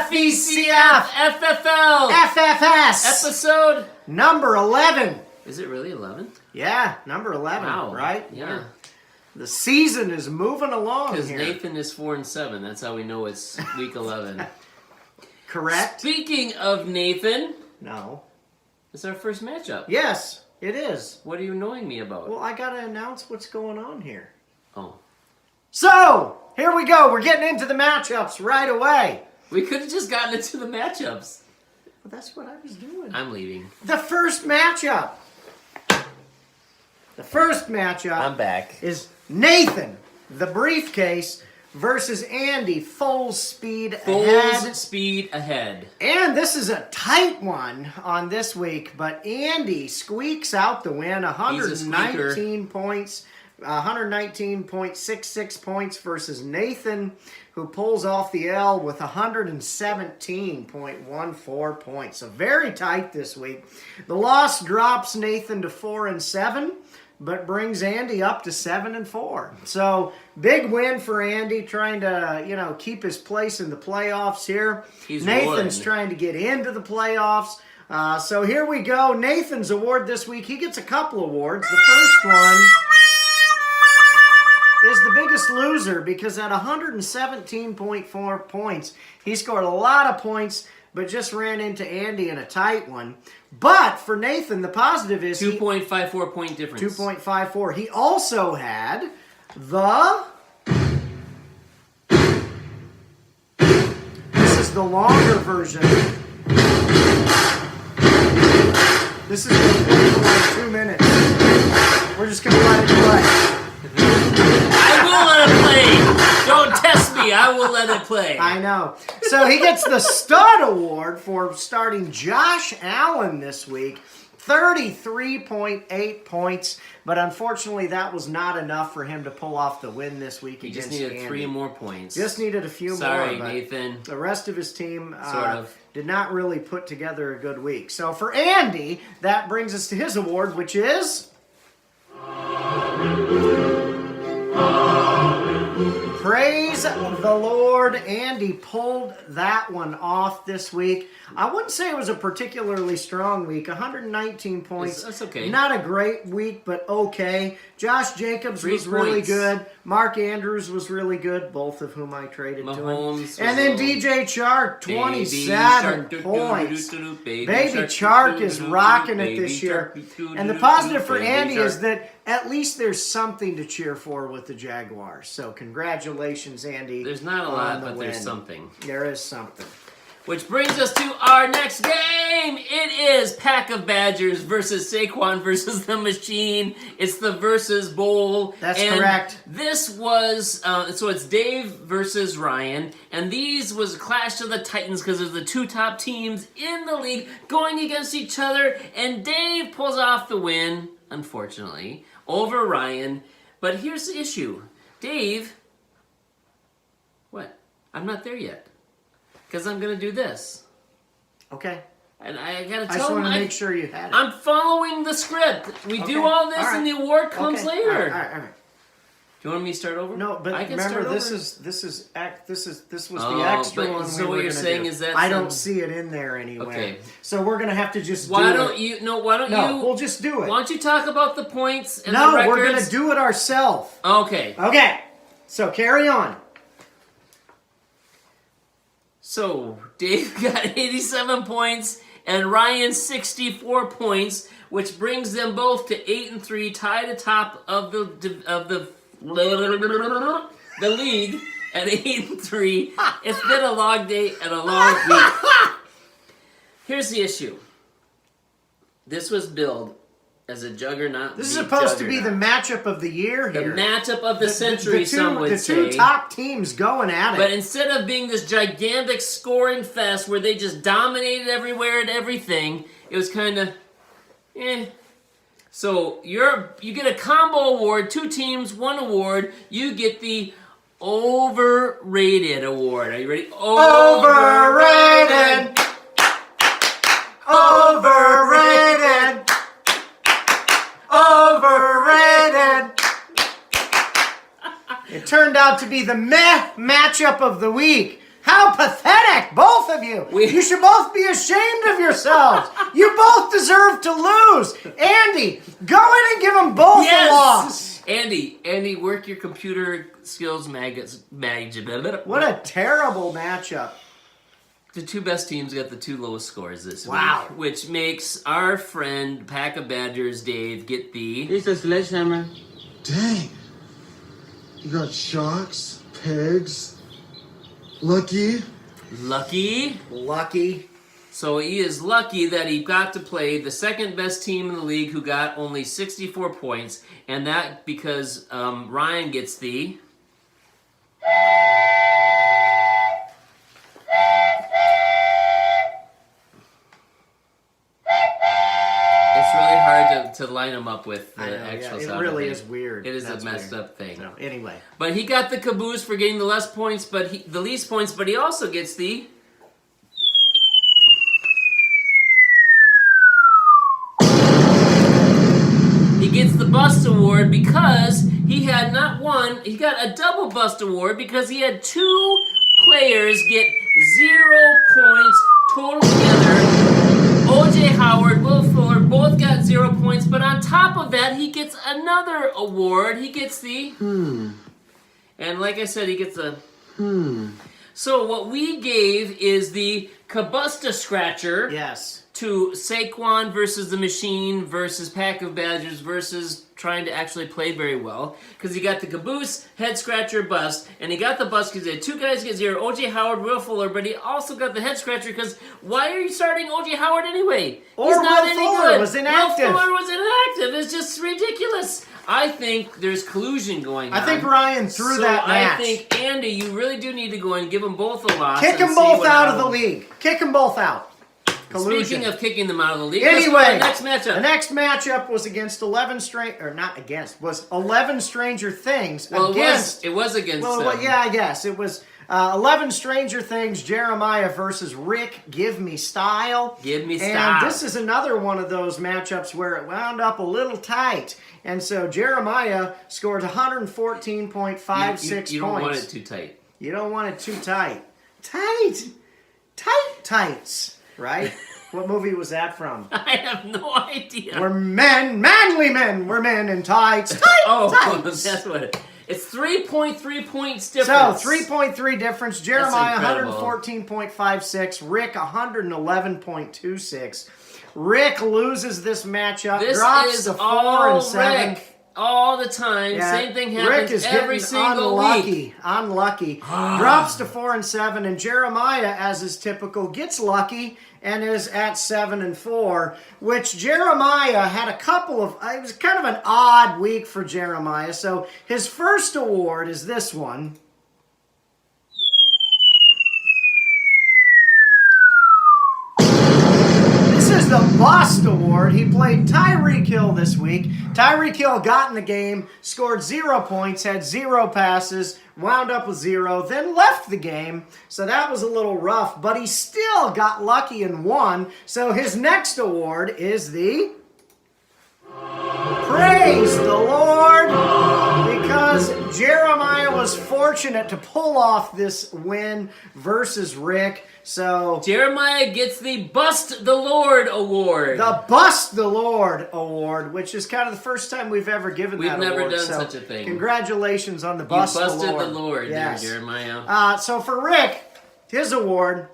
FVCFFFLFFS. Episode number 11. Is it really 11? Yeah, number 11. Wow. Right? Yeah. The season is moving along Because here. Nathan is 4-7. That's how we know it's week 11. Correct? Speaking of Nathan, No. it's our first matchup. Yes, it is. What are you annoying me about? Well, I got to announce what's going on here. Oh. So, here we go. We're getting into the matchups right away. We could have just gotten into the matchups. Well, that's what I was doing. I'm leaving. The first matchup. The first matchup I'm back. is Nathan, the briefcase, versus Andy, full speed ahead. Full speed ahead. And this is a tight one on this week, but Andy squeaks out the win, 119 points, 119.66 points versus Nathan, who pulls off the L with 117.14 points. So very tight this week. The loss drops Nathan to 4-7. But brings Andy up to 7-4. So big win for Andy, trying to keep his place in the playoffs here. Nathan's trying to get into the playoffs. So here we go. Nathan's award this week. He gets a couple awards. The first one is the biggest loser because at 117.4 points, he scored a lot of points, but just ran into Andy in a tight one. But for Nathan, the positive is 2.54 point difference. 2.54. He also had the... This is the longer version. This is going to play for like 2 minutes. We're just going to let it play. I will let it play. Don't test me. I will let it play. I know. So he gets the stud award for starting Josh Allen this week. 33.8 points. But unfortunately, that was not enough for him to pull off the win this week He against just needed Andy. 3 more points. Just needed a few more. Sorry, But Nathan. the rest of his team Sort of. did not really put together a good week. So for Andy, that brings us to his award, which is... Praise the Lord. Andy pulled that one off this week. I wouldn't say it was a particularly strong week. 119 points. That's okay. Not a great week, but okay. Josh Jacobs 3 was really points. good. Mark Andrews was really good, both of whom I traded to Mahomes him. And then DJ Chark, 27 points. Baby Chark is rocking it this year. And the positive for Andy is that at least there's something to cheer for with the Jaguars. So congratulations, Andy. There's not a lot, but there's something. There is something. Which brings us to our next game. It is Pack of Badgers versus Saquon versus the Machine. It's the Versus Bowl. That's and correct. This was, so it's Dave versus Ryan. And these was a clash of the Titans because of the 2 top teams in the league going against each other. And Dave pulls off the win, unfortunately, over Ryan. But here's the issue. Dave, what? I'm not there yet. Because I'm going to do this. Okay. And I got to tell I just him. want to make sure you had it. I'm following the script. We do all this and the award comes later. All right. Do you want me to start over? No, but I can remember start this over. was the extra but one. so we what were you're gonna saying do. is that I don't see it in there anywhere. Okay. So we're gonna have to just Why do don't it. you? No. Why don't No, you? we'll just do it. Why don't you talk about the points and No, the records? we're gonna do it ourselves. Okay. Okay. So carry on. So Dave got 87 points and Ryan 64 points, which brings them both to 8-3, tied atop of the league at 8-3. It's been a long day and a long week. Here's the issue. This was billed as a juggernaut. This is supposed to be the matchup of the year the here. matchup of the century, some would say. The 2 top teams going at it. But instead of being this gigantic scoring fest where they just dominated everywhere and everything, it was kind of, So you get a combo award, 2 teams, 1 award. You get the overrated award. Are you ready? Overrated. Overrated. Overrated. It turned out to be the meh matchup of the week. How How pathetic, both of you. You should both be ashamed of yourselves. You both deserve to lose. Andy, go in and give them both a loss. Andy, work your computer skills magic. What a terrible matchup. The two best teams got the two lowest scores this week. Wow. Which makes our friend Pack of Badgers Dave get the... He's a sledgehammer. Dang. You got sharks, pigs, lucky. Lucky. So he is lucky that he got to play the second best team in the league who got only 64 points. And that because Ryan gets the... It's really hard to line them up with the actual sound. It really is weird. It is a messed up thing. So, anyway. But he got the caboose for getting the least points, but he also gets the... He gets the Bust Award because he had not one, he got a double Bust Award because he had two players get 0 points total together. O.J. Howard, Will Fuller, both got 0 points, but on top of that, he gets another award. He gets the... And like I said, he gets a... So what we gave is the Cabusta Scratcher. Yes. To Saquon versus the Machine versus Pack of Badgers versus trying to actually play very well. Because he got the caboose, head scratcher, bust. And he got the bust because he had two guys get 0. O.J. Howard, Will Fuller. But he also got the head scratcher because why are you starting O.J. Howard anyway? Or He's not Will any Fuller good. was inactive. Will Fuller was inactive. It's just ridiculous. I think there's collusion going on. I think Ryan threw that match. I think, Andy, you really do need to go and give them both a loss. Kick them both out of the league. Kick them both out. Collusion. Speaking of kicking them out of the league, anyway, let's go to the next matchup. The next matchup was against 11 Stranger Things. Well, against, it was against them. Well, yeah, I guess. It was 11 Stranger Things, Jeremiah versus Rick, Give Me Style. Give Me Style. And this is another one of those matchups where it wound up a little tight. And so Jeremiah scored 114.56 points. You don't want it too tight. You don't want it too tight. Tights. Right? What movie was that from? I have no idea. We're men, manly men. We're men in tights. Tights. That's what it is. It's 3.3 points difference. So, 3.3 difference. Jeremiah, 114.56. Rick, 111.26. Rick loses this matchup. This drops is to 4 all and 7. Rick. All the time. Yeah, Same thing happens Rick is every single week. Unlucky. Drops to 4 and 7. And Jeremiah, as is typical, gets lucky and is at 7 and 4, which Jeremiah had a couple of... It was kind of an odd week for Jeremiah. So his first award is this one. This is the Bust Award. He played Tyreek Hill this week. Tyreek Hill got in the game, scored 0 points, had 0 passes, wound up with 0, then left the game. So that was a little rough, but he still got lucky and won. So his next award is the Praise the Lord, because Jeremiah was fortunate to pull off this win versus Rick. So Jeremiah gets the Bust the Lord Award. The Bust the Lord Award, which is kind of the first time we've ever given that award. We've never done so such a thing. Congratulations on the Bust the Lord. You busted the Lord yes. there, Jeremiah. So for Rick, his award...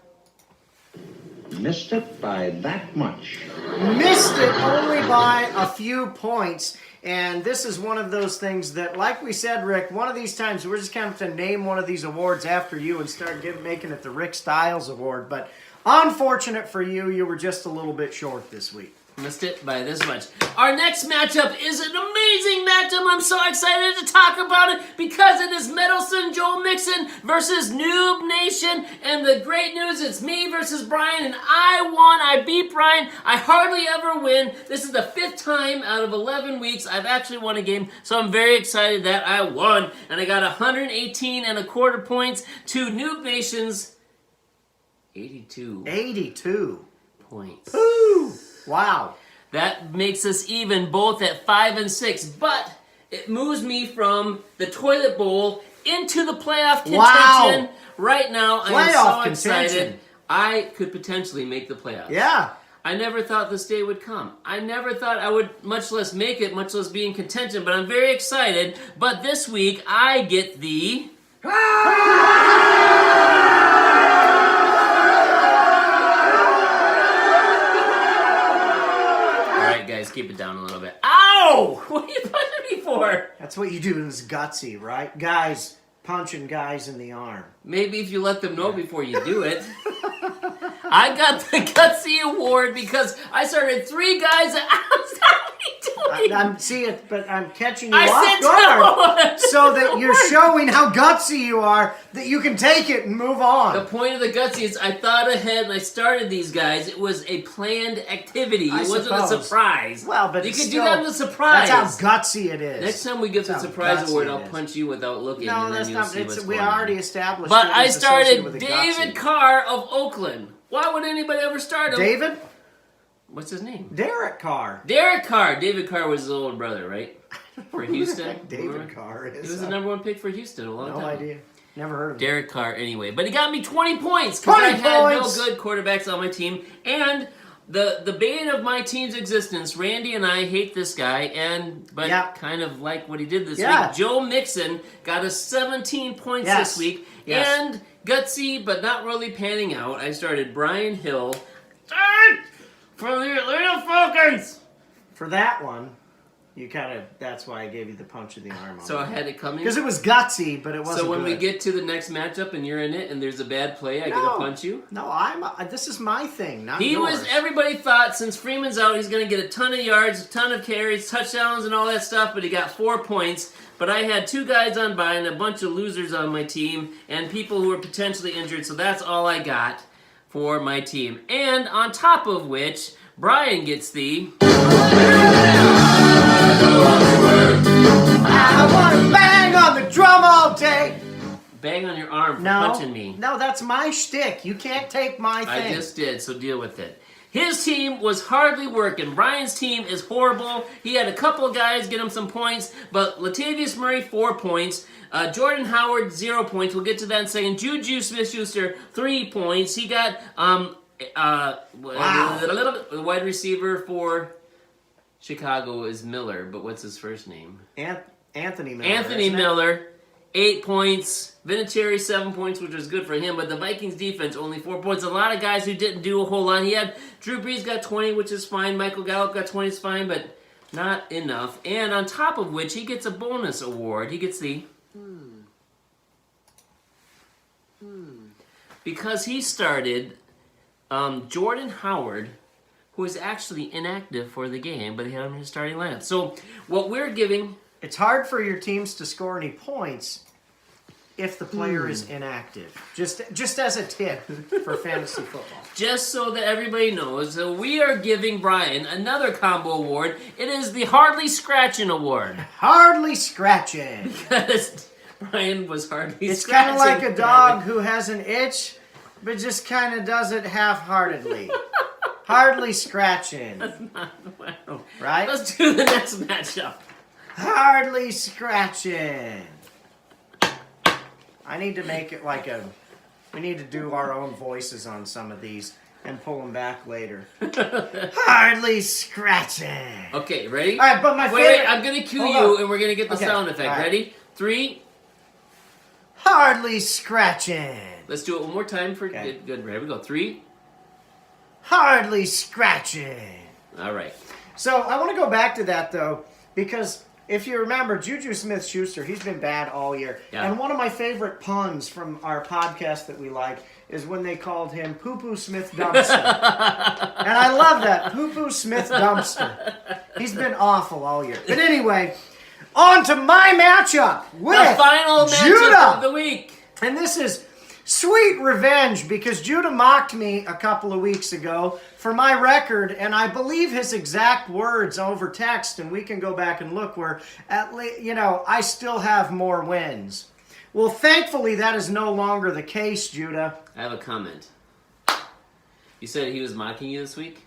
Missed it by that much. Missed it only by a few points. And this is one of those things that, like we said, Rick, one of these times we're just going to have to name one of these awards after you and start making it the Rick Stiles Award. But unfortunate for you, you were just a little bit short this week. Missed it by this much. Our next matchup is an amazing matchup. I'm so excited to talk about it because it is Meddlesome Joe Mixon versus Noob Nation. And the great news, it's me versus Brian, and I won. I beat Brian. I hardly ever win. This is the 5th time out of 11 weeks I've actually won a game, so I'm very excited that I won. And I got 118.25 points to Noob Nation's 82. 82 points. Ooh. Wow. That makes us even both at 5 and 6, but it moves me from the toilet bowl into the playoff contention Wow. right now. I am Playoff so excited. contention. I could potentially make the playoffs. Yeah. I never thought this day would come. I never thought I would much less make it, much less be in contention, but I'm very excited. But this week, I get the... Alright guys, keep it down a little bit. Ow! What are you punching me for? That's what you do in this gutsy, right? Guys punching guys in the arm. Maybe if you let them know before you do it. I got the Gutsy Award because I started 3 guys that I'm see it, but I'm catching you I off said guard, no. so that you're showing how gutsy you are, that you can take it and move on. The point of the Gutsy is I thought ahead and I started these guys. It was a planned activity. I It wasn't a suppose. surprise. Well, but you it's could still, do that with a surprise. That's how gutsy it is. Next time we get the That's how surprise gutsy award, it I'll is. punch you without looking, No, and then that's you'll not. see what's We going on. already established. But it I was associated started with a David gutsy. Carr of Oakland. Why would anybody ever start him? David, What's his name? Derek Carr. Derek Carr. David Carr was his older brother, right? For Houston. David Remember? Carr is. He was the number 1 pick for Houston a long No time. idea. Never heard of him. Derek Carr, anyway. But he got me 20 points because 20 I had points! no good quarterbacks on my team. And the bane of my team's existence, Randy and I hate this guy, but Yeah. kind of like what he did this Yeah. week. Joe Mixon got us 17 points Yes. this week. Yes. And gutsy, but not really panning out, I started Brian Hill from the Atlanta Falcons. For that one, you kind of. That's why I gave you the punch of the arm. So I had it coming. because it was gutsy, but it wasn't. So when we good. get to the next matchup and you're in it and there's a bad play, I get to punch you? No, this is my thing, not He yours. was, everybody thought since Freeman's out, he's going to get a ton of yards, a ton of carries, touchdowns, and all that stuff, but he got 4 points. But I had 2 guys on bye and a bunch of losers on my team and people who were potentially injured, so that's all I got for my team. And on top of which, Brian gets the... I want to bang on the drum all day. Bang on your arm for No, punching me. no, that's my shtick. You can't take my thing. I just did, so deal with it. His team was hardly working. Brian's team is horrible. He had a couple guys get him some points, but Latavius Murray, 4 points. Jordan Howard, 0 points. We'll get to that in a second. Juju Smith-Schuster, 3 points. He got the wide receiver for Chicago is Miller, but what's his first name? Anthony Miller. Anthony isn't it? Miller, 8 points. Vinatieri, 7 points, which was good for him. But the Vikings defense, only 4 points. A lot of guys who didn't do a whole lot. He had Drew Brees got 20, which is fine. Michael Gallup got 20, is fine, but not enough. And on top of which, he gets a bonus award. He gets the... Because he started Jordan Howard, who is actually inactive for the game, but he had him in his starting lineup. So what we're giving... It's hard for your teams to score any points if the player is inactive. Just as a tip for fantasy football. Just so that everybody knows, we are giving Brian another combo award. It is the Hardly Scratching Award. Hardly scratching. Because Brian was hardly It's scratching. kind of like a dog who has an itch, but just kind of does it half-heartedly. Hardly scratching. Wow. Right? Let's do the next matchup. Hardly scratching. I need to make it like a... We need to do our own voices on some of these and pull them back later. Hardly scratching. Okay, ready? All right, but my Wait, favorite... I'm going to cue Hold you on. and we're going to get the Okay, sound effect. all right. Ready? 3. Hardly scratching. Let's do it one more time for Okay. good. Here we go. 3. Hardly scratching. All right. So I want to go back to that, though, because if you remember, Juju Smith-Schuster, he's been bad all year. Yeah. And one of my favorite puns from our podcast that we like is when they called him Poo-Poo Smith Dumpster. And I love that, Poo-Poo Smith Dumpster. He's been awful all year. But anyway, on to my matchup with The final matchup Judah. of the week. And this is sweet revenge because Judah mocked me a couple of weeks ago for my record, and I believe his exact words over text, and we can go back and look where, at least, I still have more wins. Well, thankfully, that is no longer the case, Judah. I have a comment. You said he was mocking you this week?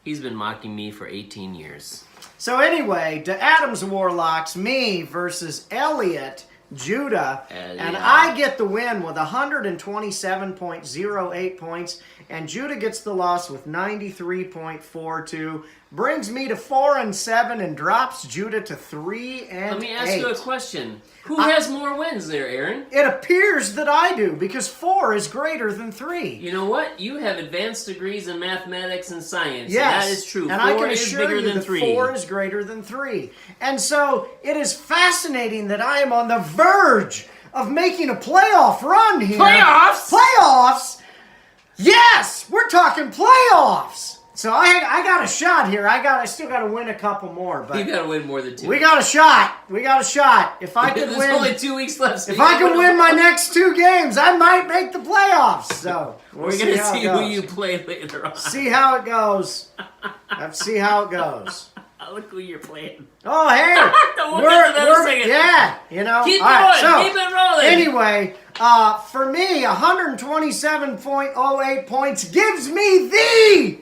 He's been mocking me for 18 years. So anyway, to Adams Warlocks, me versus Elliot Judah. And And yeah. I get the win with 127.08 points. And Judah gets the loss with 93.42. Brings me to 4-7 and drops Judah to 3-8. Let me ask you a question. Who has more wins there, Aaron? It appears that I do, because 4 is greater than 3. You know what? You have advanced degrees in mathematics and science. Yes, And that is true. And 4 I can is assure bigger you than that 3. 4 is greater than 3. And so it is fascinating that I am on the verge of making a playoff run here. Playoffs? Playoffs? Yes, we're talking playoffs. So I got a shot here. I still got to win a couple more, but You got to win more than 2. we got a shot. We got a shot. If I could There's win, only 2 weeks left. So if I could win my next 2 games, I might make the playoffs. So We're going to how it see who goes. you play later on. See how it goes. Let's see how it goes. Look who you're playing. Oh, hey, We'll get to that in a second. yeah, you know. Keep All right, going. so, Keep it rolling. Anyway, for me, 127.08 points gives me the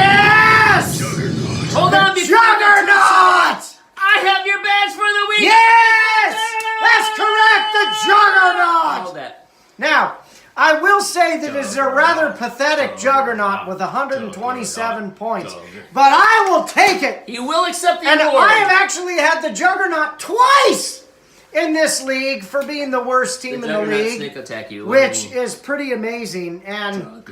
yes, Hold on. before we get to the Juggernaut. I have your badge for the week. Yes, that's correct, the Juggernaut. Hold that. Now, I will say that it is a rather pathetic Juggernaut with 127 points, but I will take it. You will accept the And award. I have actually had the Juggernaut twice in this league for being the worst team in the Juggernaut league, snake attack you. which is pretty amazing. And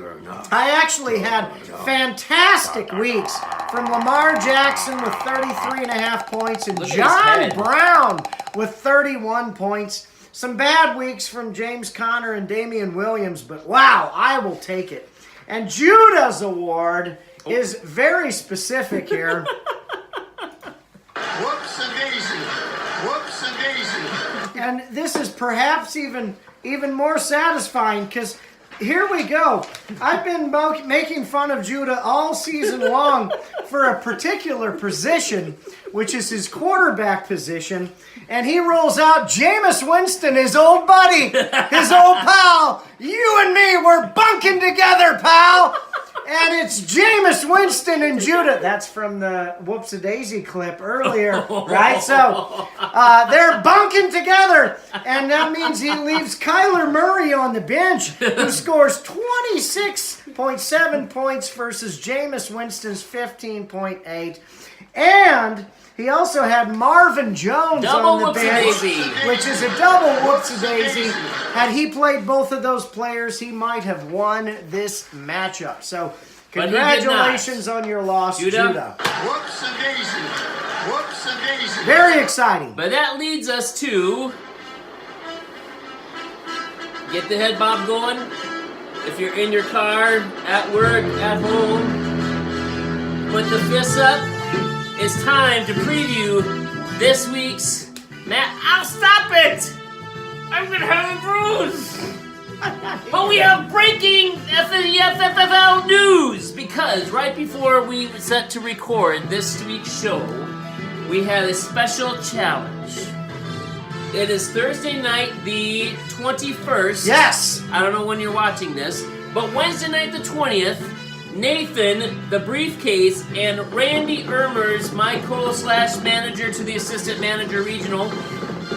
I actually had fantastic weeks from Lamar Jackson with 33.5 points and Look at his John head. Brown with 31 points. Some bad weeks from James Conner and Damian Williams, but wow, I will take it. And Judah's award is very specific here. Whoops a daisy. Whoops a daisy. And this is perhaps even more satisfying because here we go. I've been making fun of Judah all season long for a particular position, which is his quarterback position. And he rolls out Jameis Winston, his old buddy, his old pal. You and me, we're bunking together, pal. And it's Jameis Winston and Judah. That's from the Whoops-a-Daisy clip earlier, right? So they're bunking together. And that means he leaves Kyler Murray on the bench, who scores 26.7 points versus Jameis Winston's 15.8. And he also had Marvin Jones Double on the bench, whoopsie-daisy. which is a double whoopsie-daisy. Had he played both of those players, he might have won this matchup. So, But he did not. congratulations on your loss, Judah. Whoops a daisy. Whoops a daisy. Very exciting. But that leads us to get the head bob going. If you're in your car, at work, at home, put the fists up. It's time to preview this week's I'll stop it! I'm gonna have a bruise! But we have breaking FVCFFFL news! Because right before we set to record this week's show, we had a special challenge. It is Thursday night, the 21st. Yes. I don't know when you're watching this, but Wednesday night, the 20th, Nathan, the briefcase, and Randy Ermers, my co/manager to the assistant manager regional,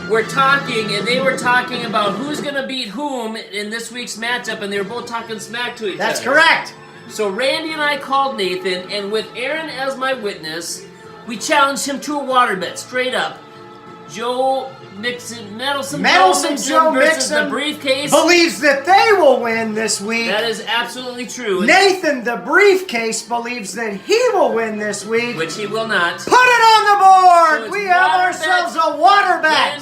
were talking, and they were talking about who's going to beat whom in this week's matchup, and they were both talking smack to each other. That's correct. So Randy and I called Nathan, and with Aaron as my witness, we challenged him to a water bet, straight up. Meddlesome Joe versus Mixon the briefcase. believes that they will win this week. That is absolutely true. Nathan, the briefcase, believes that he will win this week. Which he will not. Put it on the So board! it's We have water ourselves bet. a water bet!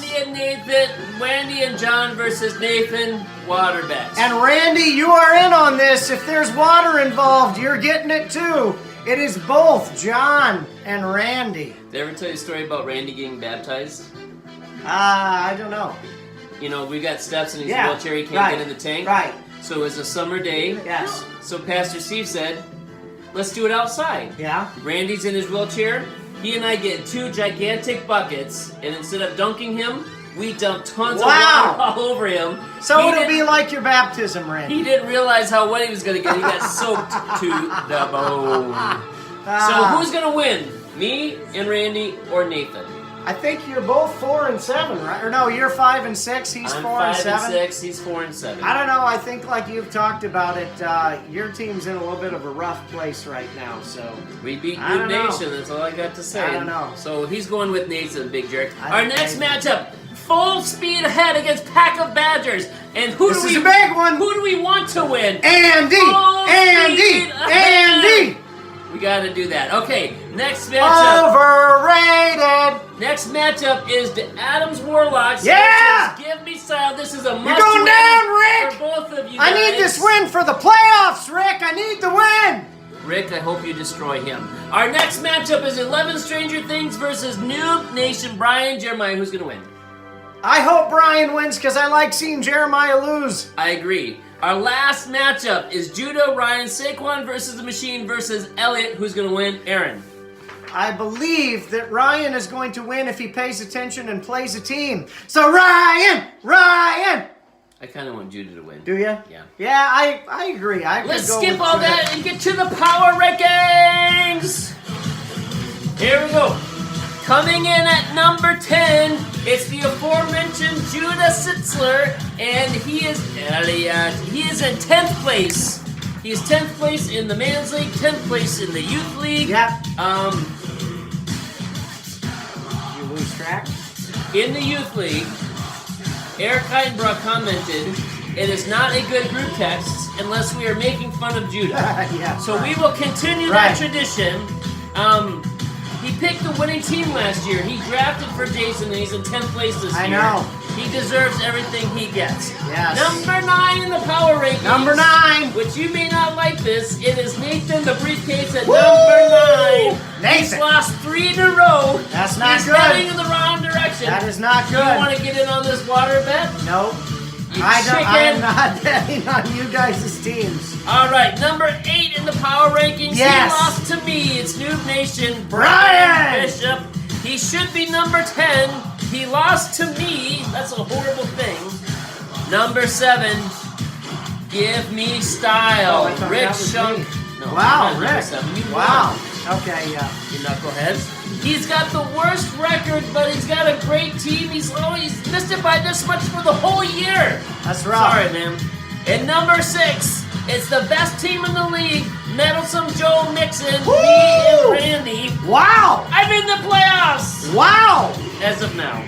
Randy and John versus Nathan, water bet. And Randy, you are in on this. If there's water involved, you're getting it too. It is both John and Randy. Did I ever tell you a story about Randy getting baptized? I don't know. You know, we got steps in his Yeah, wheelchair, he can't right, get in the tank. right. So it was a summer day. Yes. So Pastor Steve said, let's do it outside. Yeah? Randy's in his wheelchair. He and I get 2 gigantic buckets, and instead of dunking him, we dump tons Wow. of water all over him. So He it'll didn't- be like your baptism, Randy. He didn't realize how wet he was going to get. He got soaked to the bone. So who's going to win? Me and Randy or Nathan? I think you're both 4 and 7, right? Or no, you're 5 and 6. He's I'm 4 and 5 7. and 6. He's 4 and 7. I don't know. I think, like you've talked about it, your team's in a little bit of a rough place right now. So We beat I Noob don't know. Nation. That's all I got to say. I don't know. So he's going with Nathan, big jerk. I Our don't next think- matchup, full speed ahead against Pack of Badgers. And who This do is we a big one. Who do we want to win? Andy, Full Andy, speed ahead. Andy. We got to do that. Okay, next matchup. Overrated. Next matchup is the Adams Warlocks. Yeah! versus Give Me Style. This is a must going win down, Rick! for both of you I guys. need this win for the playoffs, Rick. I need the win. Rick, I hope you destroy him. Our next matchup is 11 Stranger Things versus Noob Nation. Brian, Jeremiah, who's going to win? I hope Brian wins because I like seeing Jeremiah lose. I agree. Our last matchup is Judah, Ryan, Saquon versus the Machine versus Elliot. Who's going to win? Aaron. I believe that Ryan is going to win if he pays attention and plays a team. So Ryan! I kind of want Judah to win. Do you? Yeah. Yeah, I agree. I could Let's go skip with all Judah. that and get to the power rankings. Here we go. Coming in at number 10, it's the aforementioned Judah Sitzler, and he is in 10th place. He is 10th place in the Men's League, 10th place in the Youth League. Yeah. You lose track? In the Youth League, Eric Heidenbrock commented, "It is not a good group text unless we are making fun of Judah." Yeah. So right. we will continue Right. that tradition. He picked the winning team last year. He drafted for Jason, and he's in 10th place this year. I know. He deserves everything he gets. Yes. Number 9 in the power rankings. Number 9. Which you may not like this. It is Nathan the Briefcase at Woo! number 9. He's Nathan. lost 3 in a row. That's not He's good. heading in the wrong direction. That is not You good. want to get in on this water bet? Nope. You I'm chicken. not betting on you guys' teams. All right, number 8 in the power rankings. Yes. He lost to me. It's Noob Nation. Brian Bishop. He should be number 10. He lost to me. That's a horrible thing. Number 7. Give me style. Oh, I thought Rick that was Shunk. me. No, Wow, you're not number Rick. 7. You Wow. won, Okay, yeah. you knuckleheads. He's got the worst record, but he's got a great team. He's missed it by this much for the whole year. That's rough. Sorry, man. And number 6, it's the best team in the league. Meddlesome Joe Mixon, Woo! me and Randy. Wow. I'm in the playoffs Wow. as of now.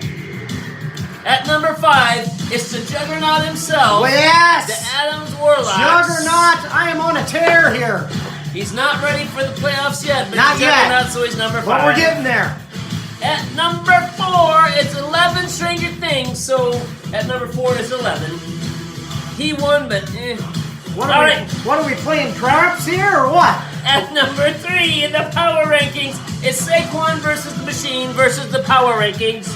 At number 5, it's the Juggernaut himself, Well, the yes. Adams Warlocks. Juggernaut, I am on a tear here. He's not ready for the playoffs yet, but Not he's yet. Juggernaut, so he's number 5. But we're getting there. At number 4, it's 11 Stranger Things, so at number 4 is 11. He won, but What All are, right. what are we playing, craps here or what? At number 3 in the power rankings, it's Saquon versus the Machine versus the power rankings.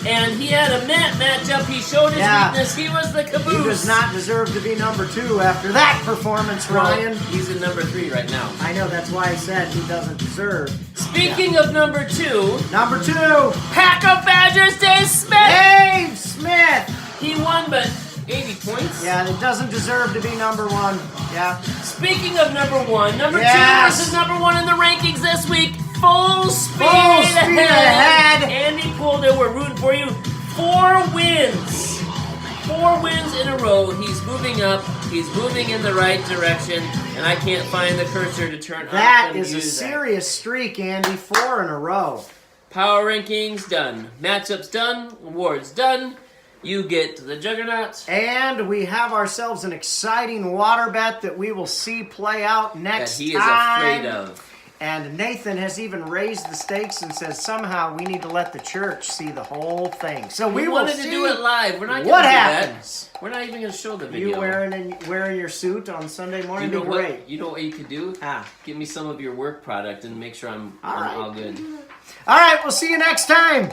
And he had a matchup. He showed his Yeah. weakness. He was the caboose. He does not deserve to be number 2 after that performance, Well, Ryan. he's in number 3 right now. I know, that's why I said he doesn't deserve. Speaking of number 2, Number 2, Pack of Badgers, Dave Smith. Dave Smith. He won, but 80 points. Yeah, it doesn't deserve to be number 1. Yeah. Speaking of number 1, number 2 Yes. versus number 1 in the rankings this week. Full speed ahead. Andy Poulder, we're rooting for you. 4 wins. 4 wins in a row. He's moving up. He's moving in the right direction. And I can't find the cursor to turn on. That and is a use that. serious streak, Andy. 4 in a row. Power rankings done. Matchups done. Awards done. You get the Juggernaut. And we have ourselves an exciting water bet that we will see play out That next he is time. afraid of. And Nathan has even raised the stakes and says somehow we need to let the church see the whole thing. So we We will wanted see to do it live. We're not going to what do happens. that. We're not even going to show the video. You wearing your suit on Sunday morning? You know Be what? great. You know what you could do? Ah. Give me some of your work product and make sure I'm All right. all good. All right, we'll see you next time.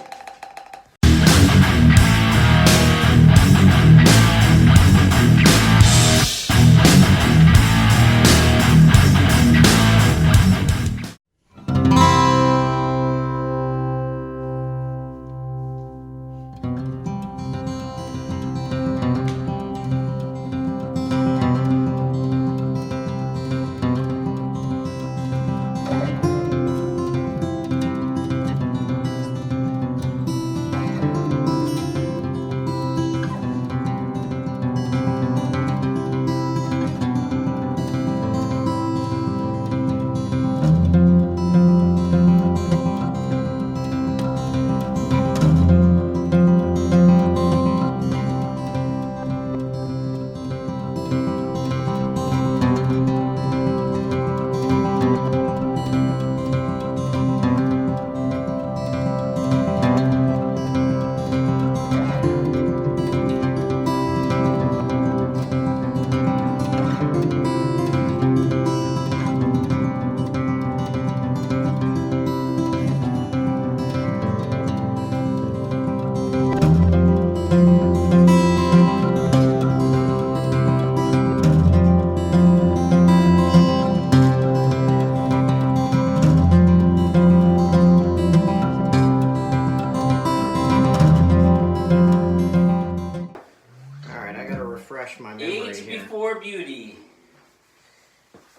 for beauty.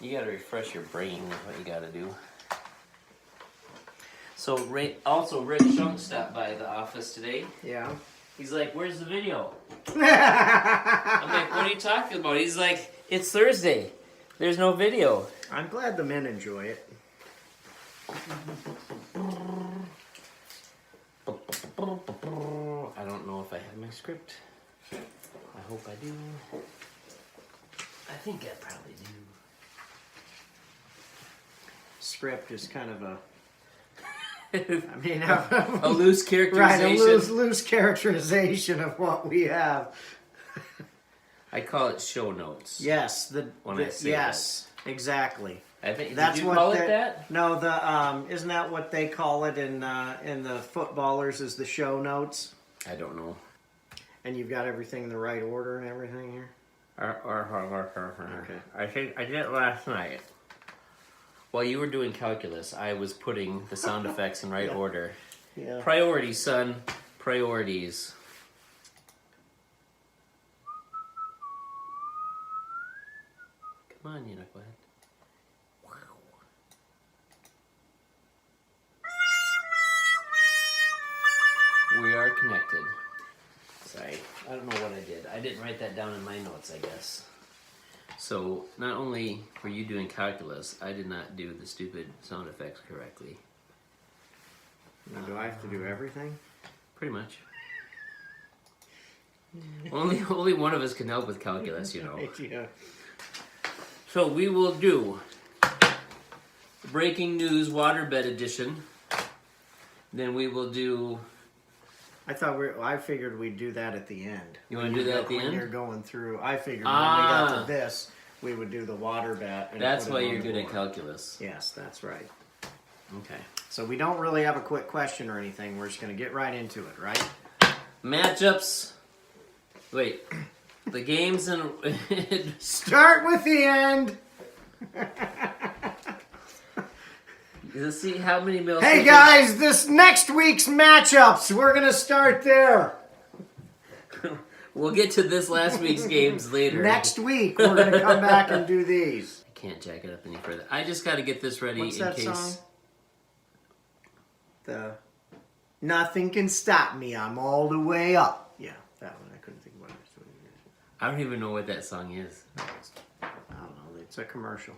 You gotta refresh your brain is what you gotta do. So Rick Shunk stopped by the office today. Yeah. He's like, where's the video? I'm like, what are you talking about? He's like, it's Thursday. There's no video. I'm glad the men enjoy it. I don't know if I have my script. I hope I do. I think I probably do. Script is kind of a, I mean, A loose characterization. right, a loose characterization of what we have. I call it show notes. Yes, yes, exactly. I think That's did you what call it they- that? No, isn't that what they call it in the footballers? Is the show notes? I don't know. And you've got everything in the right order and everything here. Okay. I think I did it last night. While you were doing calculus, I was putting the sound effects in right order. Yeah. Priorities, son. Priorities. Come on, you knucklehead. We are connected. Sorry, I don't know what I did. I didn't write that down in my notes, I guess. So, not only were you doing calculus, I did not do the stupid sound effects correctly. Now, do I have to do everything? Pretty much. Only one of us can help with calculus, you know. Yeah. So we will do breaking news waterbed edition. Then we will do. I figured we'd do that at the end. You want to do that at the when end? you're going through, I figured when we got to this, we would do the water bat. And That's put it why on you're the good at board. calculus. Yes, that's right. Okay. So we don't really have a quick question or anything. We're just going to get right into it, right? Matchups. Wait. The games and Start with the end. let's see how many meals. Hey guys, this next week's matchups. We're going to start there. We'll get to this last week's games later. Next week, we're going to come back and do these. I can't jack it up any further. I just got to get this ready What's in that case. song? Nothing can stop me. I'm all the way up. Yeah, that one. I couldn't think of what it was. I don't even know what that song is. I don't know. It's a commercial.